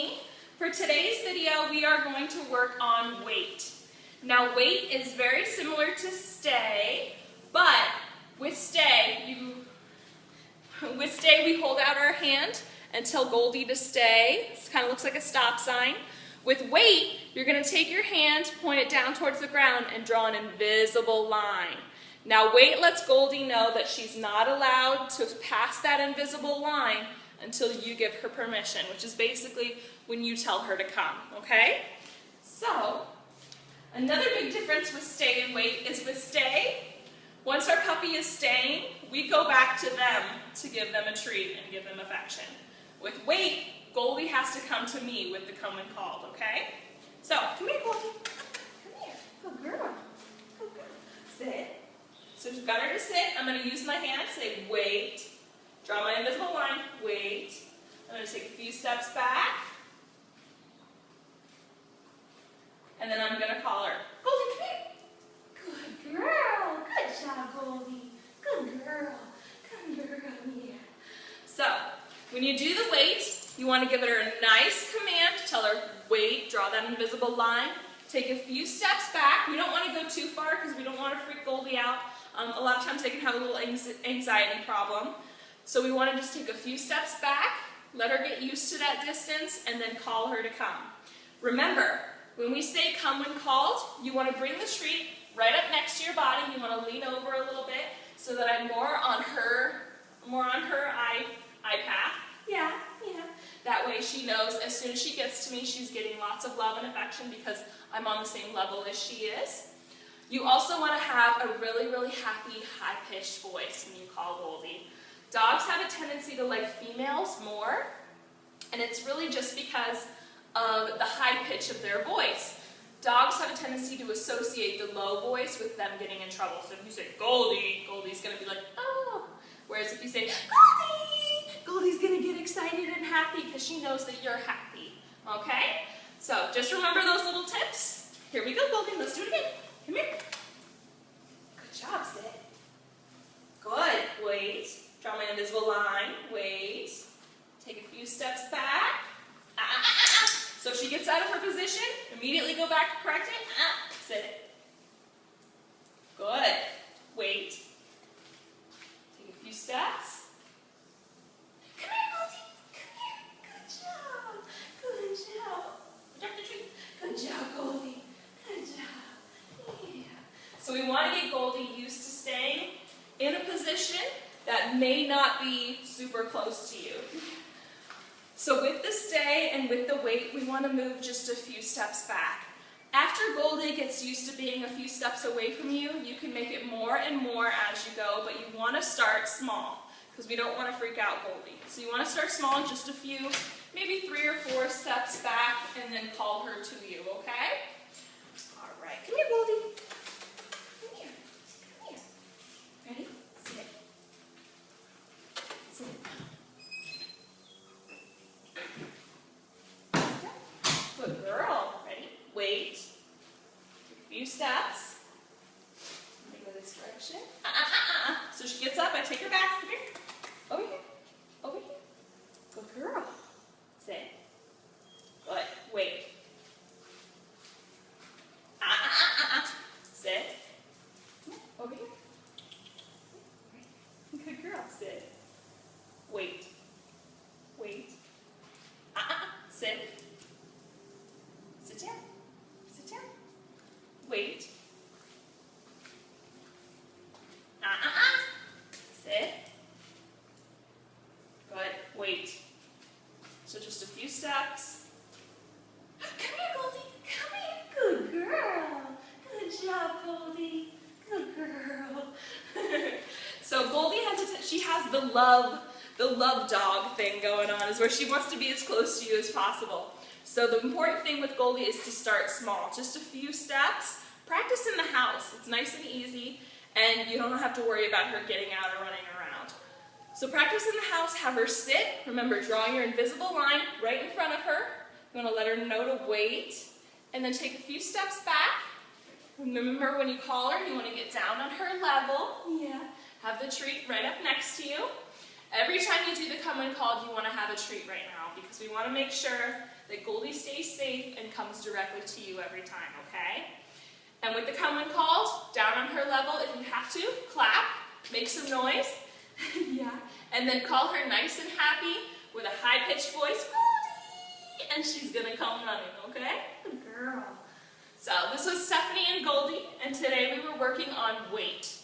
Goldie. For today's video, we are going to work on weight. Now, weight is very similar to stay, but with stay, we hold out our hand and tell Goldie to stay. It kind of looks like a stop sign. With weight, you're going to take your hand, point it down towards the ground, and draw an invisible line. Now, weight lets Goldie know that she's not allowed to pass that invisible line until you give her permission, which is basically when you tell her to come, okay? So, another big difference with stay and weight is with stay, once our puppy is staying, we go back to them to give them a treat and give them affection. With weight, Goldie has to come to me with the come when called, okay? So, come here, Goldie. Come here. Good girl. Good girl. Sit. So we've got her to sit. I'm going to use my hand, say wait. Draw my invisible line, wait. I'm going to take a few steps back. And then I'm going to call her. Goldie, come here. Good girl. Good job, Goldie. Good girl. Good girl, yeah. So, when you do the wait, you want to give her a nice command. Tell her, wait, draw that invisible line. Take a few steps back. We don't want to go too far because we don't want to freak Goldie out. A lot of times they can have a little anxiety problem. So we want to just take a few steps back, let her get used to that distance, and then call her to come. Remember, when we say come when called, you want to bring the treat right up next to your body. You want to lean over a little bit so that I'm more on her eye path. Yeah. That way she knows as soon as she gets to me, she's getting lots of love and affection because I'm on the same level as she is. You also want to have a really, really happy, high-pitched voice when you call Goldie. Dogs have a tendency to like females more, and it's really just because of the high pitch of their voice. Dogs have a tendency to associate the low voice with them getting in trouble. So if you say Goldie, Goldie's going to be like, oh. Whereas if you say Goldie, Goldie's going to get excited and happy because she knows that you're happy. Okay? So just remember those little tips. Here we go, Goldie. Let's do it again. Come here. Good job, sit. Good. Wait. Draw my invisible line. Wait. Take a few steps back. So if she gets out of her position, immediately go back and correct it. Sit. Good. Wait. Take a few steps. Come here, Goldie. Come here. Good job. Good job. Protect the tree. Good job, Goldie. Good job. Yeah. So we want to get Goldie used to staying in a position that may not be super close to you. So with the stay and with the wait, we want to move just a few steps back. After Goldie gets used to being a few steps away from you, you can make it more and more as you go, but you want to start small because we don't want to freak out Goldie. So you want to start small, just a few, maybe 3 or 4 steps back, and then call her to you, okay? All right, come here, Goldie. Come here. Come here. Ready? Sit. Sit. Good girl. Ready? Wait. Take a few steps. Let me go this direction. So she gets up, I take her back. Come here. Over here. Over here. Good girl. Sit. Good. Wait. Sit. Over here. Good girl. Sit. Wait. Wait. Sit. Sit down. Sit down. Wait. Sit. Good. Wait. So just a few steps. Come here, Goldie. Come here. Good girl. Good job, Goldie. Good girl. So Goldie has the love dog thing going on, is where she wants to be as close to you as possible. So the important thing with Goldie is to start small, just a few steps. Practice in the house. It's nice and easy, and you don't have to worry about her getting out or running around. So practice in the house, have her sit. Remember, drawing your invisible line right in front of her. You want to let her know to wait, and then take a few steps back. Remember, when you call her, you want to get down on her level. Yeah. Have the treat right up next to you. Every time you do the come when called, you want to have a treat right now because we want to make sure that Goldie stays safe and comes directly to you every time, okay? And with the come when called, down on her level, if you have to, clap, make some noise, yeah, and then call her nice and happy with a high-pitched voice, Goldie, and she's gonna come running, okay? Good girl. So this was Stephanie and Goldie, and today we were working on weight.